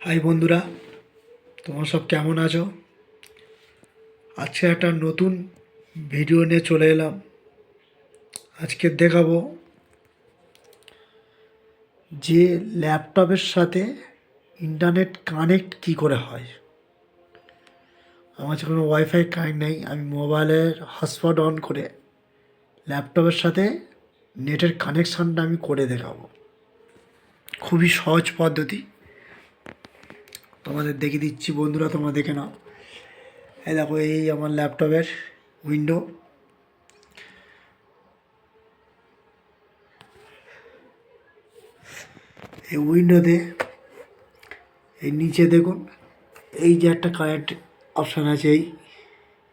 High বন্ধুরা, তোমরা সব কেমন আছো? আজকে একটা নতুন ভিডিও নিয়ে চলে এলাম। আজকে দেখাবো যে ল্যাপটপের সাথে ইন্টারনেট কানেক্ট কি করে হয়। আমার কাছে কোনো ওয়াইফাই কানেক্ট নেই, আমি মোবাইলের হটস্পট অন করে ল্যাপটপের সাথে নেটের কানেকশানটা আমি করে দেখাবো। খুবই সহজ পদ্ধতি, তোমাদের দেখিয়ে দিচ্ছি বন্ধুরা, তোমরা দেখে নাও। এই দেখো, এই আমার ল্যাপটপের উইন্ডো। এই উইন্ডোতে এই নিচে দেখুন, এই যে একটা কারেন্ট অপশান আছে,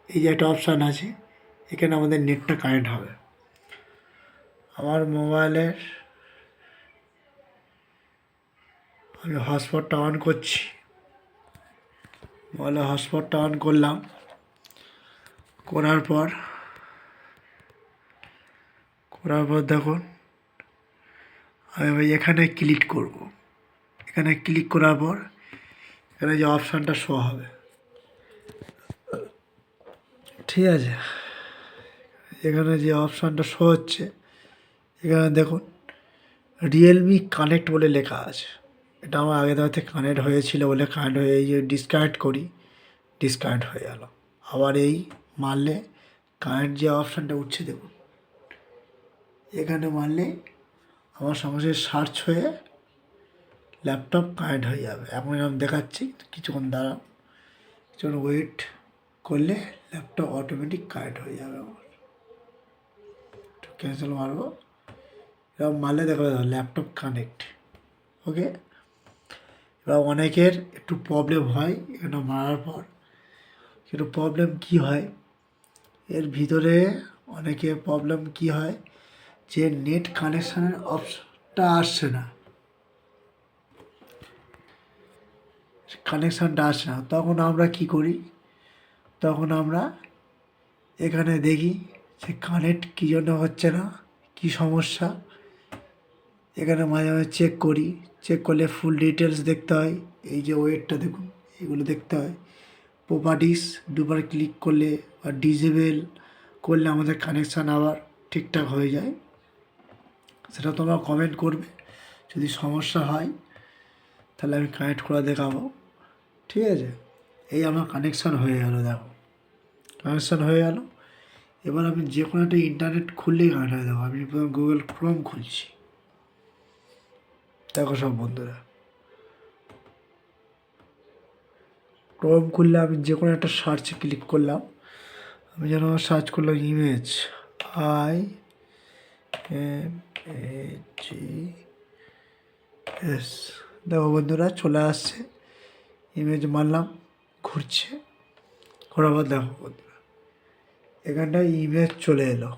এই যে একটা অপশান আছে, এখানে আমাদের নেটটা কারেন্ট হবে। আমার মোবাইলের আমি হটস্পটটা অন করছি, মোবাইলের হটস্পটটা অন করলাম। করার পর দেখুন, আমি এখানে ক্লিক করব। এখানে ক্লিক করার পর এখানে যে অপশানটা শো হবে, ঠিক আছে? এখানে যে অপশানটা শো হচ্ছে, এখানে দেখুন রিয়েলমি কানেক্ট বলে লেখা আছে। এটা আমার আগে থেকে কানেক্ট হয়েছিল বলে কানেক্ট হয়ে, এই যে ডিসকানেক্ট করি, ডিসকানেক্ট হয়ে গেল। আবার এই মারলে কারেন্ট যে অপশানটা উঠছে দেখুন, এখানে মারলে আমার সঙ্গে সার্চ হয়ে ল্যাপটপ কারেন্ট হয়ে যাবে। এখন আমি দেখাচ্ছি, কিছুক্ষণ দাঁড়াও, কিছুক্ষণ ওয়েট করলে ল্যাপটপ অটোমেটিক কারেন্ট হয়ে যাবে। আমার একটু ক্যান্সেল মারবো, এরকম মারলে দেখো ল্যাপটপ কানেক্ট। ওকে, এবার অনেকের একটু প্রবলেম হয় এখানে মারার পর। একটু প্রবলেম কি হয় এর ভিতরে, অনেকের প্রবলেম কি হয় যে নেট কানেকশানের অপশনটা আসছে না, কানেকশানটা আসছে না। তখন আমরা কি করি, তখন আমরা এখানে দেখি যে কানেক্ট কী জন্য হচ্ছে না, কী সমস্যা। এখানে মাঝে মাঝে চেক করি, চেক করলে ফুল ডিটেলস দেখতে হয়। এই যে ওয়েটটা দেখুন, এগুলো দেখতে হয়। প্রপার্টিস দুবার ক্লিক করলে বা ডিজেবল করলে আমাদের কানেকশান আবার ঠিকঠাক হয়ে যায়। সেটা তোমরা কমেন্ট করবে, যদি সমস্যা হয় তাহলে আমি কানেক্ট করে দেখাবো, ঠিক আছে? এই আমার কানেকশান হয়ে গেল, দেখো কানেকশান হয়ে গেল। এবার আমি যে কোনো একটা ইন্টারনেট খুললেই কানেক্ট হয়ে যাবো। আমি প্রথম গুগল ক্রোম খুলছি, দেখো সব বন্ধুরা, ক্রোম খুললে আমি যে কোনো একটা সার্চে ক্লিক করলাম। আমি যেন সার্চ করলাম ইমেজ, IMAGS, দেখো বন্ধুরা চলে আসছে। ইমেজ মারলাম, ঘুরছে, ঘোরার পর দেখো বন্ধুরা এখানটায় ইমেজ চলে এলো।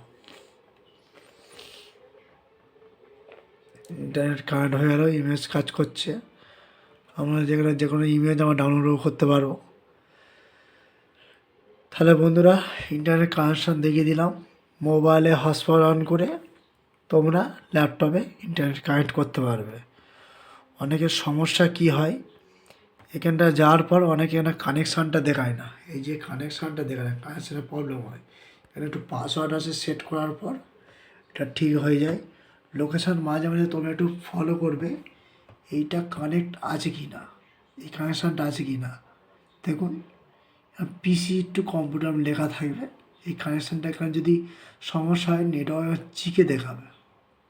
ইন্টারনেট কানেক্ট হয়ে গেলো, ইমেজ কাজ করছে। আমরা যেখানে যে কোনো ইমেজ আমরা ডাউনলোডও করতে পারবো। তাহলে বন্ধুরা, ইন্টারনেট কানেকশান দেখিয়ে দিলাম। মোবাইলে হটস্পট অন করে তোমরা ল্যাপটপে ইন্টারনেট কানেক্ট করতে পারবে। অনেকের সমস্যা কি হয়, এখানটা যাওয়ার পর অনেকে এখানে কানেকশানটা দেখায় না। এই যে কানেকশানটা দেখায় না, কানেকশানের প্রবলেম হয়। এখানে একটু পাসওয়ার্ড আছে, সেট করার পর এটা ঠিক হয়ে যায়। লোকেশান মাঝে মাঝে তোমরা একটু ফলো করবে, এইটা কানেক্ট আছে কি না, এই কানেকশানটা আছে কি না। দেখুন পিসি টু কম্পিউটার লেখা থাকবে। এই কানেকশানটা এখানে যদি সমস্যা হয়, নেটওয়ার্ক চিকে দেখাবে,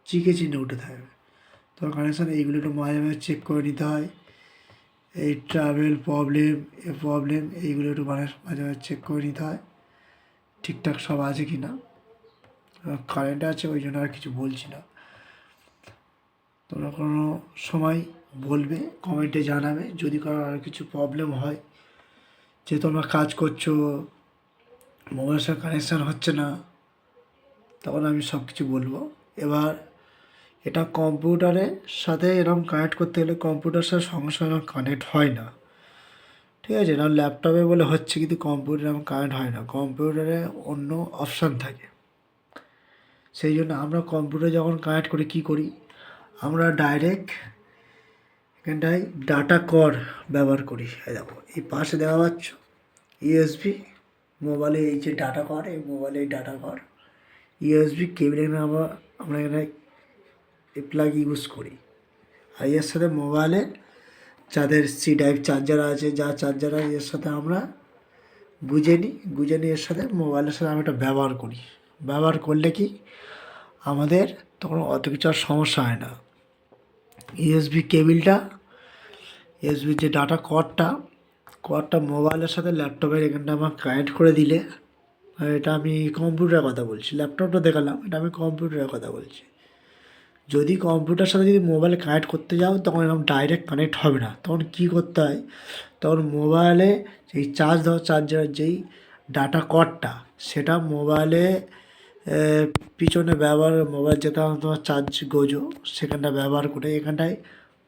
চিকে চিহ্ন উঠে থাকবে। তো কানেকশান এইগুলো একটু মাঝে মাঝে চেক করে নিতে হয়। এই ট্রাভেল প্রবলেম, এ প্রবলেম, এইগুলো একটু মাঝে মাঝে চেক করে নিতে হয় ঠিকঠাক সব আছে কি না। কারেন্ট আছে ওই জন্য আর কিছু বলছি না। তোমরা কোনো সময় বলবে, কমেন্টে জানাবে যদি কারো আর কিছু প্রবলেম হয়, যে তোমরা কাজ করছো মোবাইলের সাথে কানেকশান হচ্ছে না, তখন আমি সব কিছু বলবো। এবার এটা কম্পিউটারের সাথে এরকম কানেক্ট করতে গেলে কম্পিউটারের সাথে সঙ্গে সঙ্গে কানেক্ট হয় না, ঠিক আছে? না ল্যাপটপে বলে হচ্ছে, কিন্তু কম্পিউটারে এরকম কানেক্ট হয় না। কম্পিউটারে অন্য অপশান থাকে। সেই জন্য আমরা কম্পিউটারে যখন কানেক্ট করি কী করি, আমরা ডাইরেক্ট এখানটায় ডাটা কর ব্যবহার করি। এই দেখো এই পাশে দেখা পাচ্ছ ইউএসবি, মোবাইলে এই যে ডাটা কর, এই মোবাইলে এই ডাটা কর ইউএসবি কেবল এখানে আমরা এখানে এই প্লাগ ইউজ করি। আর এর সাথে মোবাইলে যাদের সি টাইপ চার্জার আছে, যা চার্জার আছে এর সাথে আমরা গুঁজে নিই এর সাথে মোবাইলের সাথে আমি এটা ব্যবহার করি। ব্যবহার করলে কি আমাদের তখন অত কিছু আর সমস্যা হয় না। ইউএসবি কেবিলটা, ইউএসবির যে ডাটা কর্ডটা মোবাইলের সাথে ল্যাপটপের এখানটা আমার কানেক্ট করে দিলে, এটা আমি কম্পিউটারের কথা বলছি, ল্যাপটপটা দেখালাম, এটা আমি কম্পিউটারের কথা বলছি। যদি কম্পিউটার সাথে যদি মোবাইল কানেক্ট করতে যাও তখন এরকম ডাইরেক্ট কানেক্ট হবে না। তখন কী করতে হয়, তখন মোবাইলে যেই চার্জ দেওয়া চার্জারের যেই ডাটা কর্ডটা সেটা মোবাইলে পিছনে মোবাইল যেটা তোমার চার্জ গোজো সেখানটা ব্যবহার করে এখানটায়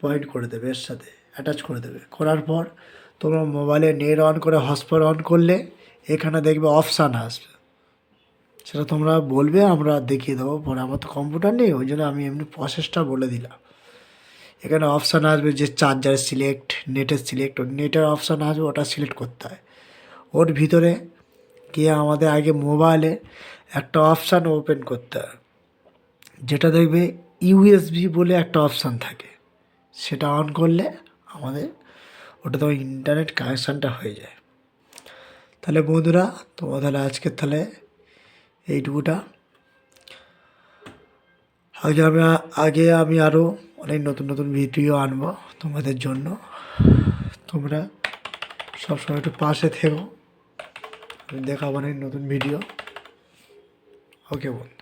পয়েন্ট করে দেবে, এর সাথে অ্যাটাচ করে দেবে। করার পর তোমরা মোবাইলে নেট অন করে হটস্পট অন করলে এখানে দেখবে অপশান আসবে, সেটা তোমরা বলবে, আমরা দেখিয়ে দেবো পরে। আমার তো কম্পিউটার নেই, ওই জন্য আমি এমনি প্রসেসটা বলে দিলাম। এখানে অপশান আসবে যে চার্জার সিলেক্ট, নেটের সিলেক্ট, নেটের অপশান আসবে, ওটা সিলেক্ট করতে হয়। ওর ভিতরে গিয়ে আমাদের আগে মোবাইলে একটা অপশান ওপেন করতে হয়, যেটা দেখবে ইউএসবি বলে একটা অপশান থাকে, সেটা অন করলে আমাদের ওটা তো ইন্টারনেট কানেকশানটা হয়ে যায়। তাহলে বন্ধুরা তোমার তাহলে আজকের তাহলে এইটুকুটা। আগে আমি আরও অনেক নতুন নতুন ভিডিও আনবো তোমাদের জন্য। তোমরা সবসময় একটু পাশে থেকো, আমি দেখাবো অনেক নতুন ভিডিও। ওকে বন্ধু।